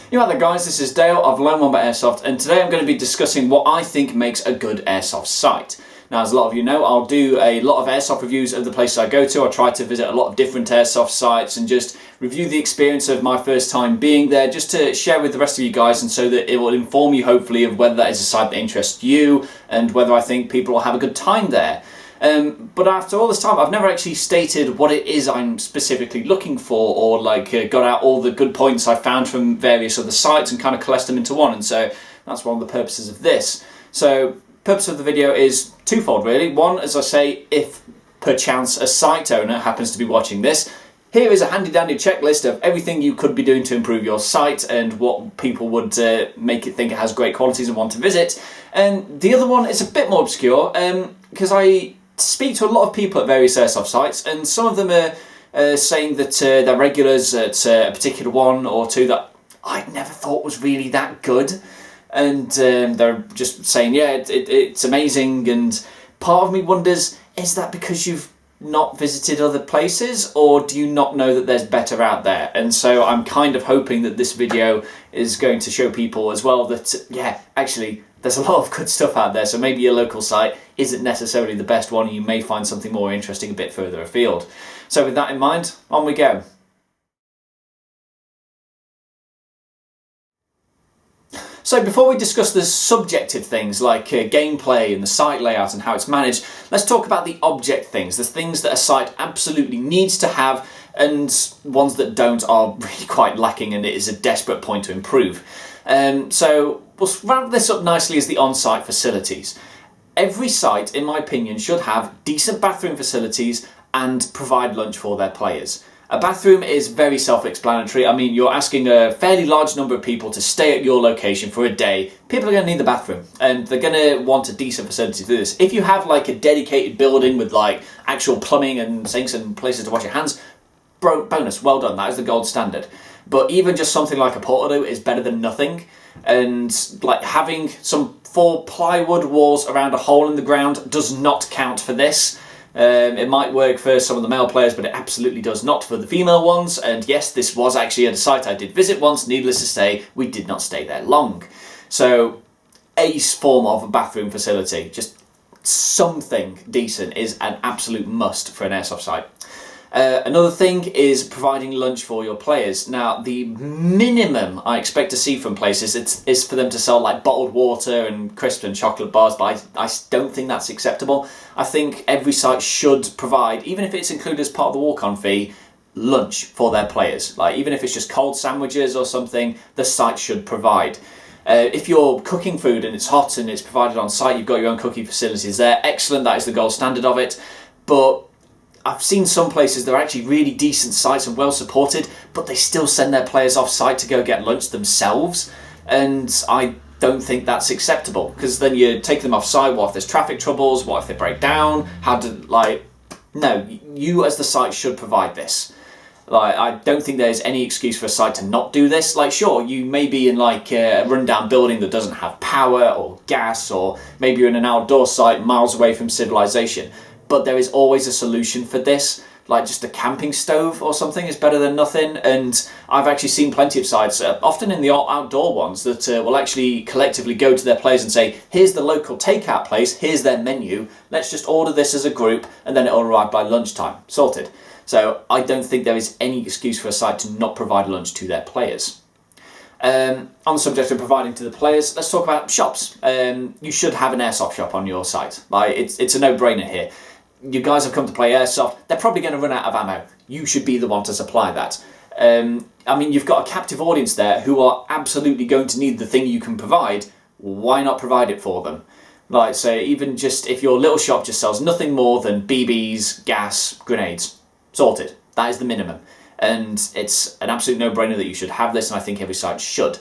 You right there guys, this is Dale of Lone Wombat Airsoft, and today I'm going to be discussing what I think makes a good airsoft site. Now, as a lot of you know, I'll do a lot of airsoft reviews of the places I go to. I try to visit a lot of different airsoft sites and just review the experience of my first time being there, just to share with the rest of you guys, and so that it will inform you hopefully of whether that is a site that interests you and whether I think people will have a good time there. But after all this time, I've never actually stated what it is I'm specifically looking for, or got out all the good points I found from various other sites and kind of collect them into one. And so that's one of the purposes of this. So purpose of the video is twofold really. One, as I say, if perchance a site owner happens to be watching this, here is a handy dandy checklist of everything you could be doing to improve your site and what people would make it think it has great qualities and want to visit. And the other one is a bit more obscure, because I speak to a lot of people at various airsoft sites, and some of them are saying that they're regulars at a particular one or two that I'd never thought was really that good, and they're just saying, yeah, it's amazing. And part of me wonders, is that because you've not visited other places, or do you not know that there's better out there? And so I'm kind of hoping that this video is going to show people as well that, yeah, actually there's a lot of good stuff out there. So maybe your local site isn't necessarily the best one, and you may find something more interesting a bit further afield. So with that in mind, on we go. So before we discuss the subjective things like gameplay and the site layout and how it's managed, let's talk about the object things, the things that a site absolutely needs to have, and ones that don't are really quite lacking, and it is a desperate point to improve. So we'll wrap this up nicely as the on-site facilities. Every site, in my opinion, should have decent bathroom facilities and provide lunch for their players. A bathroom is very self-explanatory. I mean, you're asking a fairly large number of people to stay at your location for a day. People are going to need the bathroom, and they're going to want a decent facility to do this. If you have like a dedicated building with like actual plumbing and sinks and places to wash your hands, bonus, well done, that is the gold standard. But even just something like a portaloo is better than nothing. And like having some 4 plywood walls around a hole in the ground does not count for this. It might work for some of the male players, but it absolutely does not for the female ones. And yes, this was actually at a site I did visit once. Needless to say, we did not stay there long. So a form of a bathroom facility, just something decent, is an absolute must for an airsoft site. Another thing is providing lunch for your players. Now, the minimum I expect to see from places is for them to sell like bottled water and crisps and chocolate bars, but I don't think that's acceptable. I think every site should provide, even if it's included as part of the walk-on fee, lunch for their players. Like, even if it's just cold sandwiches or something, the site should provide. If you're cooking food and it's hot and it's provided on site, you've got your own cooking facilities there, excellent, that is the gold standard of it. But I've seen some places that are actually really decent sites and well supported, but they still send their players off site to go get lunch themselves, and I don't think that's acceptable, because then you're taking them off site. What if there's traffic troubles? What if they break down? No, you as the site should provide this. I don't think there's any excuse for a site to not do this. Like, sure, you may be in like a rundown building that doesn't have power or gas, or maybe you're in an outdoor site miles away from civilization. But there is always a solution for this, like just a camping stove or something is better than nothing. And I've actually seen plenty of sites, often in the outdoor ones, that will actually collectively go to their players and say, here's the local takeout place, here's their menu, let's just order this as a group, and then it'll arrive by lunchtime, sorted. So I don't think there is any excuse for a site to not provide lunch to their players. On the subject of providing to the players, let's talk about shops. You should have an airsoft shop on your site. Like, it's a no-brainer here. You guys have come to play airsoft, they're probably going to run out of ammo. You should be the one to supply that. I mean, you've got a captive audience there who are absolutely going to need the thing you can provide. Why not provide it for them? Like, so even just if your little shop just sells nothing more than BBs, gas, grenades, sorted. That is the minimum. And it's an absolute no-brainer that you should have this, and I think every site should.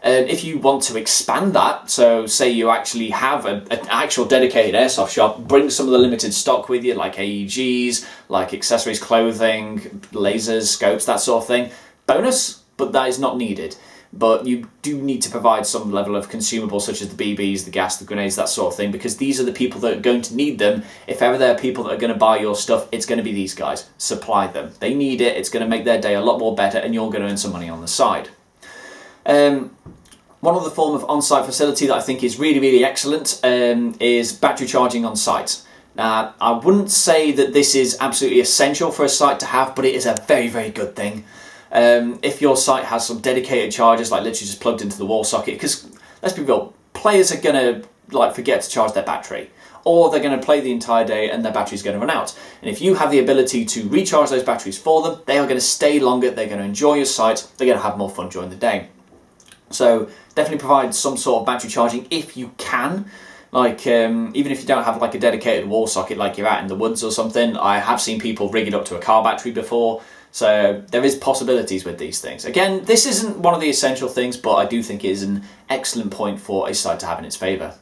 If you want to expand that, so say you actually have an actual dedicated airsoft shop, bring some of the limited stock with you, like AEGs, like accessories, clothing, lasers, scopes, that sort of thing. Bonus, but that is not needed. But you do need to provide some level of consumables such as the BBs, the gas, the grenades, that sort of thing, because these are the people that are going to need them. If ever there are people that are going to buy your stuff, it's going to be these guys. Supply them. They need it, it's going to make their day a lot more better, and you're going to earn some money on the side. One other form of on-site facility that I think is really, really excellent is battery charging on site. Now, I wouldn't say that this is absolutely essential for a site to have, but it is a very, very good thing. If your site has some dedicated chargers, like literally just plugged into the wall socket, because let's be real, players are going to forget to charge their battery, or they're going to play the entire day and their battery's going to run out. And if you have the ability to recharge those batteries for them, they are going to stay longer, they're going to enjoy your site, they're going to have more fun during the day. So definitely provide some sort of battery charging if you can. Even if you don't have a dedicated wall socket, like you're out in the woods or something. I have seen people rig it up to a car battery before. So there is possibilities with these things. Again, this isn't one of the essential things, but I do think it is an excellent point for a site to have in its favour.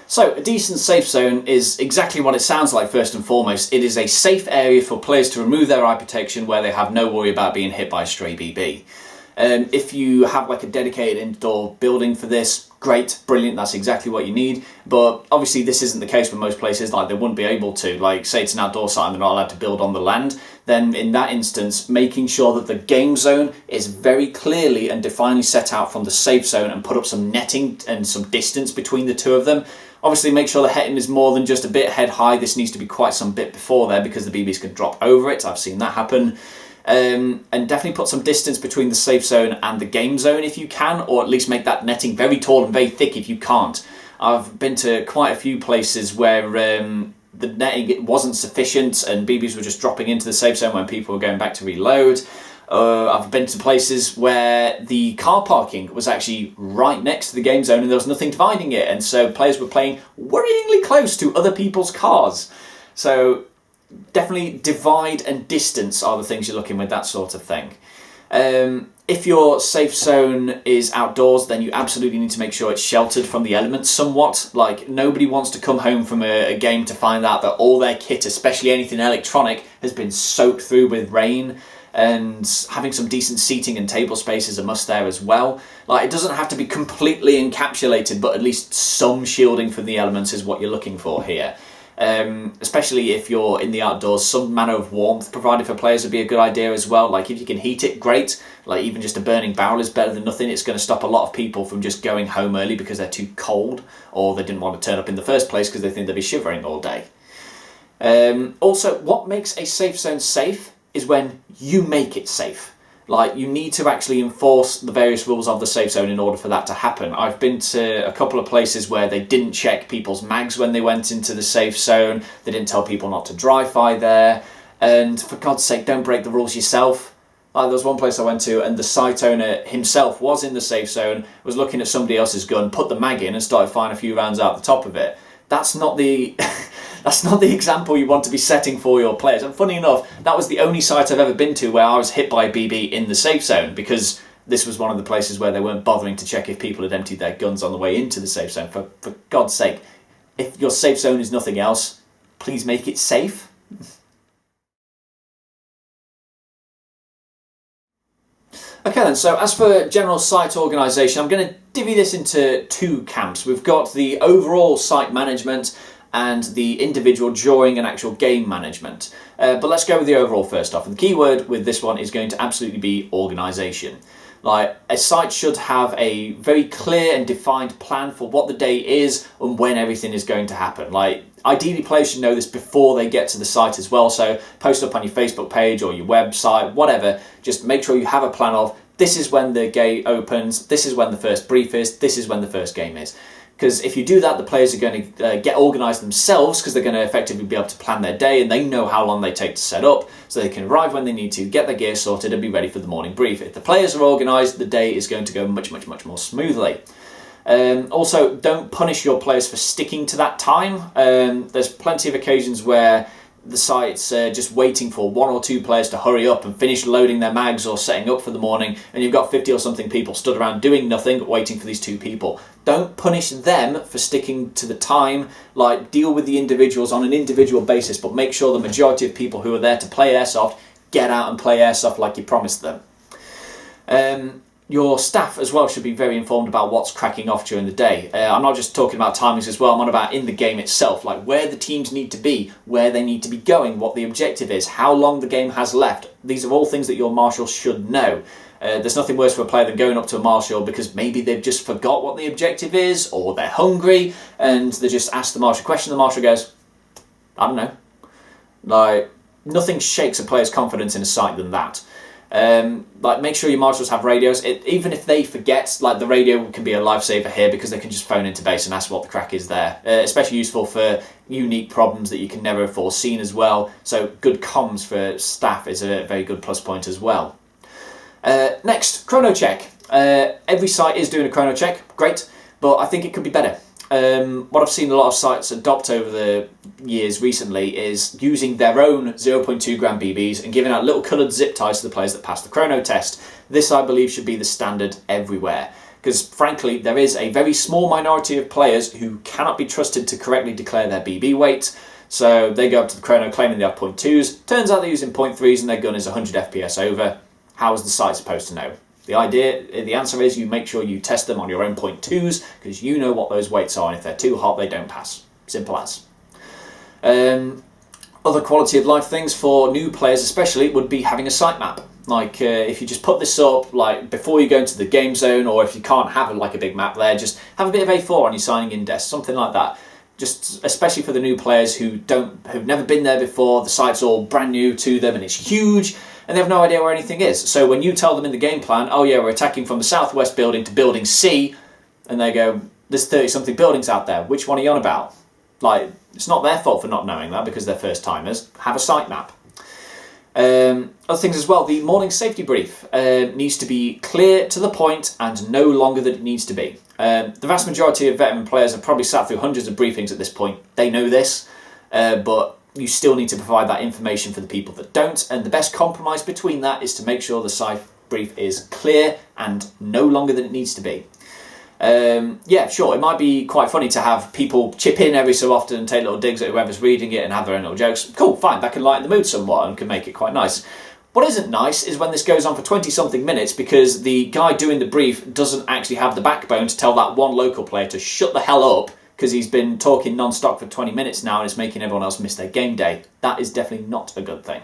So a decent safe zone is exactly what it sounds like first and foremost. It is a safe area for players to remove their eye protection where they have no worry about being hit by a stray BB. If you have a dedicated indoor building for this, great, brilliant, that's exactly what you need. But obviously this isn't the case for most places, they wouldn't be able to. Say it's an outdoor site and they're not allowed to build on the land, then in that instance, making sure that the game zone is very clearly and definedly set out from the safe zone and put up some netting and some distance between the two of them. Obviously make sure the netting is more than just a bit head high. This needs to be quite some bit before there because the BBs can drop over it. I've seen that happen. And definitely put some distance between the safe zone and the game zone if you can, or at least make that netting very tall and very thick if you can't. I've been to quite a few places where the netting wasn't sufficient and BBs were just dropping into the safe zone when people were going back to reload. I've been to places where the car parking was actually right next to the game zone and there was nothing dividing it, and so players were playing worryingly close to other people's cars. So definitely divide and distance are the things you're looking with that sort of thing. If your safe zone is outdoors, then you absolutely need to make sure it's sheltered from the elements somewhat. Nobody wants to come home from a game to find out that all their kit, especially anything electronic, has been soaked through with rain. And having some decent seating and table space is a must there as well. It doesn't have to be completely encapsulated, but at least some shielding from the elements is what you're looking for here. Especially if you're in the outdoors, some manner of warmth provided for players would be a good idea as well. If you can heat it, great. Even just a burning barrel is better than nothing. It's going to stop a lot of people from just going home early because they're too cold, or they didn't want to turn up in the first place because they think they'll be shivering all day. Also, what makes a safe zone safe is when you make it safe. You need to actually enforce the various rules of the safe zone in order for that to happen. I've been to a couple of places where they didn't check people's mags when they went into the safe zone. They didn't tell people not to drive by there. And for God's sake, don't break the rules yourself. There was one place I went to and the site owner himself was in the safe zone, was looking at somebody else's gun, put the mag in and started firing a few rounds out the top of it. That's not the that's not the example you want to be setting for your players. And funny enough, that was the only site I've ever been to where I was hit by a BB in the safe zone, because this was one of the places where they weren't bothering to check if people had emptied their guns on the way into the safe zone. For God's sake, if your safe zone is nothing else, please make it safe. Okay then, so as for general site organisation, I'm going to divvy this into two camps. We've got the overall site management and the individual during and actual game management. But let's go with the overall first off. And the key word with this one is going to absolutely be organisation. A site should have a very clear and defined plan for what the day is and when everything is going to happen. Ideally, players should know this before they get to the site as well. So post up on your Facebook page or your website, whatever. Just make sure you have a plan of, this is when the gate opens, this is when the first brief is, this is when the first game is. Because if you do that, the players are going to get organised themselves, because they're going to effectively be able to plan their day and they know how long they take to set up, so they can arrive when they need to, get their gear sorted and be ready for the morning brief. If the players are organised, the day is going to go much, much, much more smoothly. Also, don't punish your players for sticking to that time. There's plenty of occasions where the site's just waiting for one or two players to hurry up and finish loading their mags or setting up for the morning, and you've got 50 or something people stood around doing nothing, waiting for these two people. Don't punish them for sticking to the time. Deal with the individuals on an individual basis, but make sure the majority of people who are there to play airsoft get out and play airsoft like you promised them. your staff as well should be very informed about what's cracking off during the day. I'm not just talking about timings as well, I'm on about in the game itself, like where the teams need to be, where they need to be going, what the objective is, how long the game has left. These are all things that your marshal should know. There's nothing worse for a player than going up to a marshal because maybe they've just forgot what the objective is, or they're hungry, and they just ask the marshal a question, the marshal goes, I don't know. Like, nothing shakes a player's confidence in a site than that. Like, make sure your marshals have radios. Even if they forget, like, the radio can be a lifesaver here because they can just phone into base and ask what the crack is there. Especially useful for unique problems that you can never have foreseen as well. So good comms for staff is a very good plus point as well. Next, chrono check. Every site is doing a chrono check, great, but I think it could be better. What I've seen a lot of sites adopt over the years recently is using their own 0.2 gram BBs and giving out little coloured zip ties to the players that pass the chrono test. This, I believe, should be the standard everywhere. Because, frankly, there is a very small minority of players who cannot be trusted to correctly declare their BB weight. So they go up to the chrono claiming they have 0.2s. Turns out they're using 0.3s and their gun is 100 FPS over. How is the site supposed to know? The answer is you make sure you test them on your own 0.2s because you know what those weights are, and if they're too hot, they don't pass. Simple as. Other quality of life things for new players especially would be having a site map. Like if you just put this up like before you go into the game zone, or if you can't have like a big map there, just have a bit of A4 on your signing in desk, something like that. Just especially for the new players who've never been there before, the site's all brand new to them and it's huge. And they have no idea where anything is. So when you tell them in the game plan, oh yeah, we're attacking from the southwest building to building C, and they go, there's 30-something buildings out there, which one are you on about? Like, it's not their fault for not knowing that because they're first-timers. Have a site map. Other things as well, the morning safety brief needs to be clear, to the point, and no longer than it needs to be. The vast majority of veteran players have probably sat through hundreds of briefings at this point. They know this, but you still need to provide that information for the people that don't, and the best compromise between that is to make sure the site brief is clear and no longer than it needs to be. Yeah, sure, it might be quite funny to have people chip in every so often and take little digs at whoever's reading it and have their own little jokes. Cool, fine, that can lighten the mood somewhat and can make it quite nice. What isn't nice is when this goes on for 20-something minutes because the guy doing the brief doesn't actually have the backbone to tell that one local player to shut the hell up because he's been talking non-stop for 20 minutes now and it's making everyone else miss their game day. That is definitely not a good thing.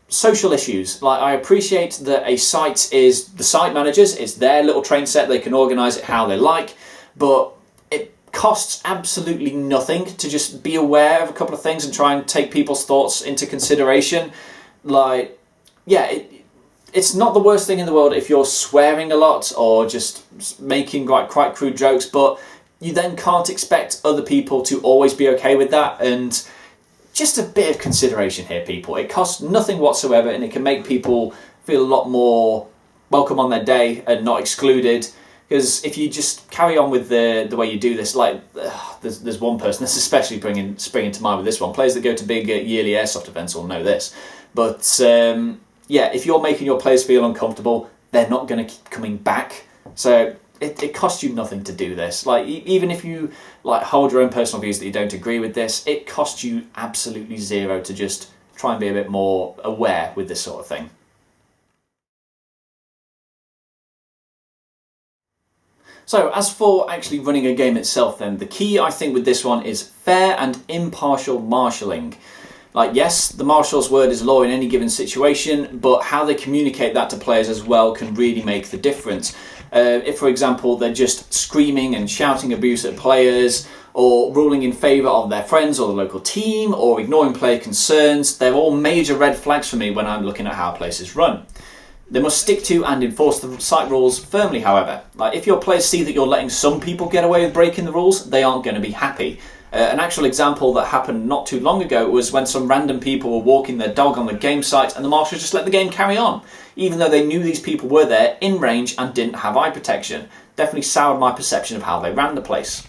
Social issues. Like, I appreciate that a site is the site managers, it's their little train set, they can organise it how they like, but it costs absolutely nothing to just be aware of a couple of things and try and take people's thoughts into consideration. Like, yeah, it's not the worst thing in the world if you're swearing a lot or just making quite crude jokes, but you then can't expect other people to always be okay with that. And just a bit of consideration here, people. It costs nothing whatsoever and it can make people feel a lot more welcome on their day and not excluded. Because if you just carry on with the way you do this, like there's one person that's especially springing to mind with this one. Players that go to big yearly airsoft events will know this. But yeah, if you're making your players feel uncomfortable, they're not going to keep coming back. So it costs you nothing to do this. Like, even if you like hold your own personal views that you don't agree with this, it costs you absolutely zero to just try and be a bit more aware with this sort of thing. So as for actually running a game itself then, the key I think with this one is fair and impartial marshalling. Like, yes, the marshal's word is law in any given situation, but how they communicate that to players as well can really make the difference. If, for example, they're just screaming and shouting abuse at players, or ruling in favour of their friends or the local team, or ignoring player concerns, they're all major red flags for me when I'm looking at how places run. They must stick to and enforce the site rules firmly, however. Like, if your players see that you're letting some people get away with breaking the rules, they aren't going to be happy. An actual example that happened not too long ago was when some random people were walking their dog on the game site and the marshals just let the game carry on, even though they knew these people were there in range and didn't have eye protection. Definitely soured my perception of how they ran the place.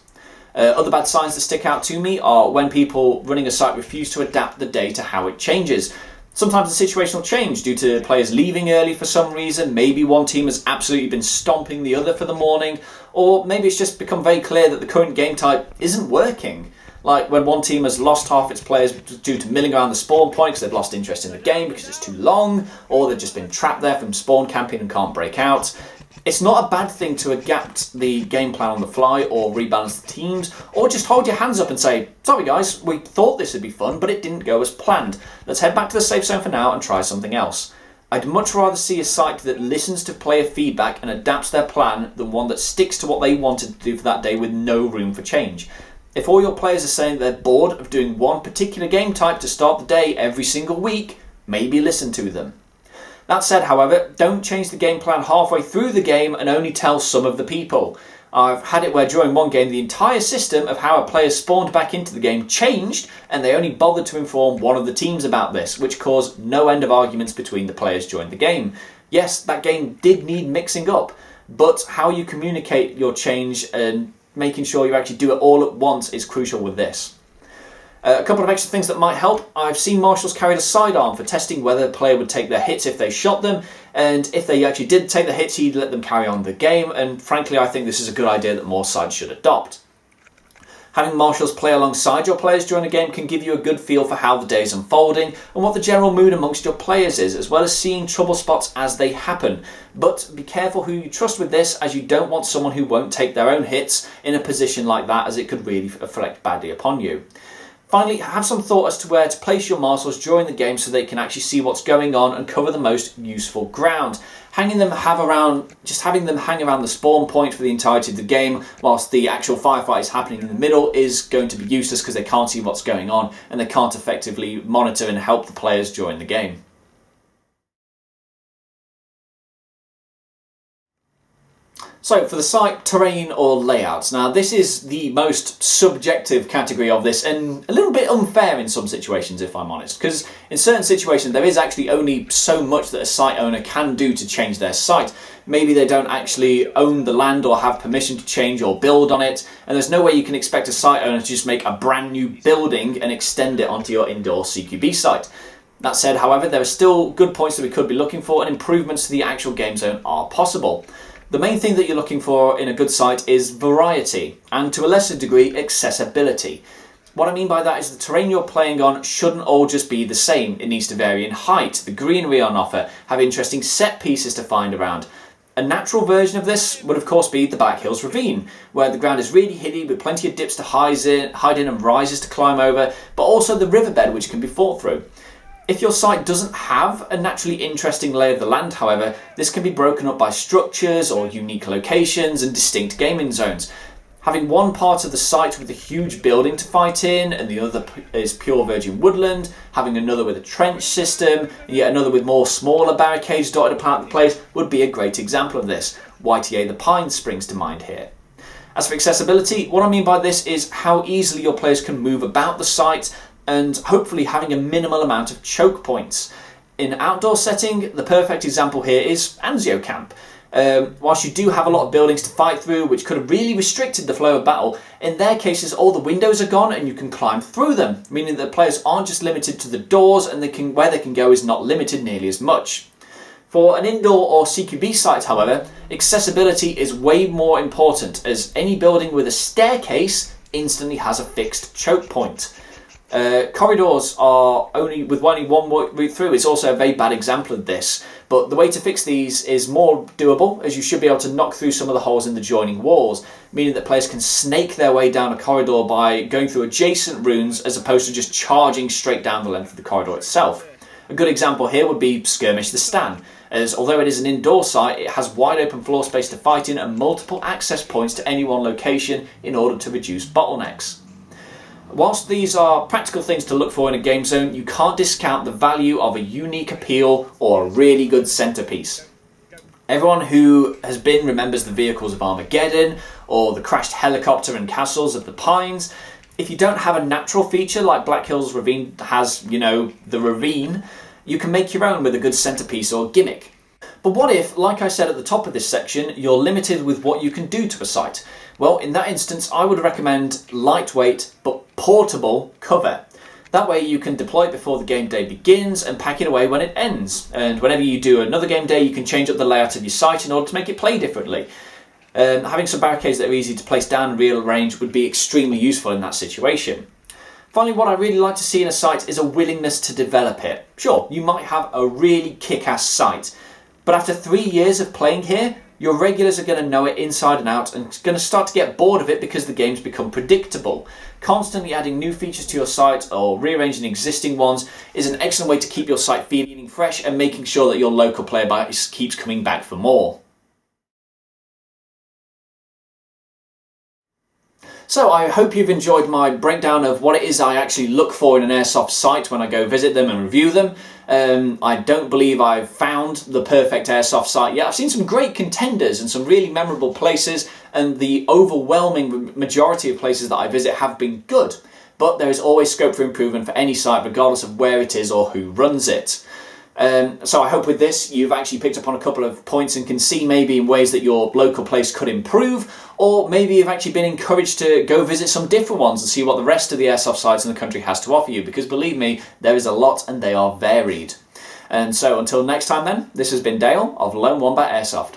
Other bad signs that stick out to me are when people running a site refuse to adapt the day to how it changes. Sometimes the situation will change due to players leaving early for some reason. Maybe one team has absolutely been stomping the other for the morning, or maybe it's just become very clear that the current game type isn't working. like when one team has lost half its players due to milling around the spawn point because they've lost interest in the game because it's too long, or they've just been trapped there from spawn camping and can't break out. It's not a bad thing to adapt the game plan on the fly or rebalance the teams, or just hold your hands up and say, sorry guys, we thought this would be fun, but it didn't go as planned. Let's head back to the safe zone for now and try something else. I'd much rather see a site that listens to player feedback and adapts their plan than one that sticks to what they wanted to do for that day with no room for change. If all your players are saying they're bored of doing one particular game type to start the day every single week, maybe listen to them. That said, however, don't change the game plan halfway through the game and only tell some of the people. I've had it where during one game the entire system of how a player spawned back into the game changed, and they only bothered to inform one of the teams about this, which caused no end of arguments between the players during the game. Yes, that game did need mixing up, but how you communicate your change and making sure you actually do it all at once is crucial with this. A couple of extra things that might help. I've seen marshals carried a sidearm for testing whether the player would take their hits if they shot them, and if they actually did take the hits, he'd let them carry on the game, and frankly I think this is a good idea that more sides should adopt. Having marshals play alongside your players during a game can give you a good feel for how the day is unfolding and what the general mood amongst your players is, as well as seeing trouble spots as they happen. But be careful who you trust with this, as you don't want someone who won't take their own hits in a position like that, as it could really reflect badly upon you. Finally, have some thought as to where to place your marshals during the game so they can actually see what's going on and cover the most useful ground. Having them hang around the spawn point for the entirety of the game whilst the actual firefight is happening in the middle is going to be useless because they can't see what's going on and they can't effectively monitor and help the players during the game. So for the site, terrain or layouts. Now this is the most subjective category of this and a little bit unfair in some situations, if I'm honest, because in certain situations there is actually only so much that a site owner can do to change their site. Maybe they don't actually own the land or have permission to change or build on it, and there's no way you can expect a site owner to just make a brand new building and extend it onto your indoor CQB site. That said, however, there are still good points that we could be looking for, and improvements to the actual game zone are possible. The main thing that you're looking for in a good site is variety, and to a lesser degree, accessibility. What I mean by that is the terrain you're playing on shouldn't all just be the same. It needs to vary in height, the greenery on offer, have interesting set pieces to find around. A natural version of this would of course be the Back Hills Ravine, where the ground is really hilly with plenty of dips to hide in and rises to climb over, but also the riverbed which can be fought through. If your site doesn't have a naturally interesting lay of the land, however, this can be broken up by structures or unique locations and distinct gaming zones. Having one part of the site with a huge building to fight in and the other is pure virgin woodland, having another with a trench system, and yet another with more smaller barricades dotted about the place would be a great example of this. YTA the Pines springs to mind here. As for accessibility, what I mean by this is how easily your players can move about the site, and hopefully having a minimal amount of choke points. In an outdoor setting, the perfect example here is Anzio Camp. Whilst you do have a lot of buildings to fight through, which could have really restricted the flow of battle, in their cases all the windows are gone and you can climb through them, meaning that players aren't just limited to the doors, and where they can go is not limited nearly as much. For an indoor or CQB site, however, accessibility is way more important, as any building with a staircase instantly has a fixed choke point. Corridors are only one route through. It's also a very bad example of this, but the way to fix these is more doable, as you should be able to knock through some of the holes in the joining walls, meaning that players can snake their way down a corridor by going through adjacent rooms as opposed to just charging straight down the length of the corridor itself. A good example here would be Skirmish the Stan, as although it is an indoor site, it has wide open floor space to fight in and multiple access points to any one location in order to reduce bottlenecks. Whilst these are practical things to look for in a game zone, you can't discount the value of a unique appeal or a really good centerpiece. Everyone who has been remembers the vehicles of Armageddon or the crashed helicopter and castles of the Pines. If you don't have a natural feature like Black Hills Ravine has, the ravine, you can make your own with a good centerpiece or gimmick. But what if, like I said at the top of this section, you're limited with what you can do to a site? Well, in that instance, I would recommend lightweight but portable cover. That way you can deploy it before the game day begins and pack it away when it ends. And whenever you do another game day, you can change up the layout of your site in order to make it play differently. Having some barricades that are easy to place down and rearrange would be extremely useful in that situation. Finally, what I really like to see in a site is a willingness to develop it. Sure, you might have a really kick-ass site, but after 3 years of playing here, your regulars are going to know it inside and out and going to start to get bored of it because the game's become predictable. Constantly adding new features to your site or rearranging existing ones is an excellent way to keep your site feeling fresh and making sure that your local player base keeps coming back for more. So I hope you've enjoyed my breakdown of what it is I actually look for in an airsoft site when I go visit them and review them. I don't believe I've found the perfect airsoft site yet. I've seen some great contenders and some really memorable places, and the overwhelming majority of places that I visit have been good. But there is always scope for improvement for any site, regardless of where it is or who runs it. So I hope with this you've actually picked up on a couple of points and can see maybe in ways that your local place could improve, or maybe you've actually been encouraged to go visit some different ones and see what the rest of the airsoft sites in the country has to offer you, because believe me, there is a lot and they are varied. And so until next time then, this has been Dale of Lone Wombat Airsoft.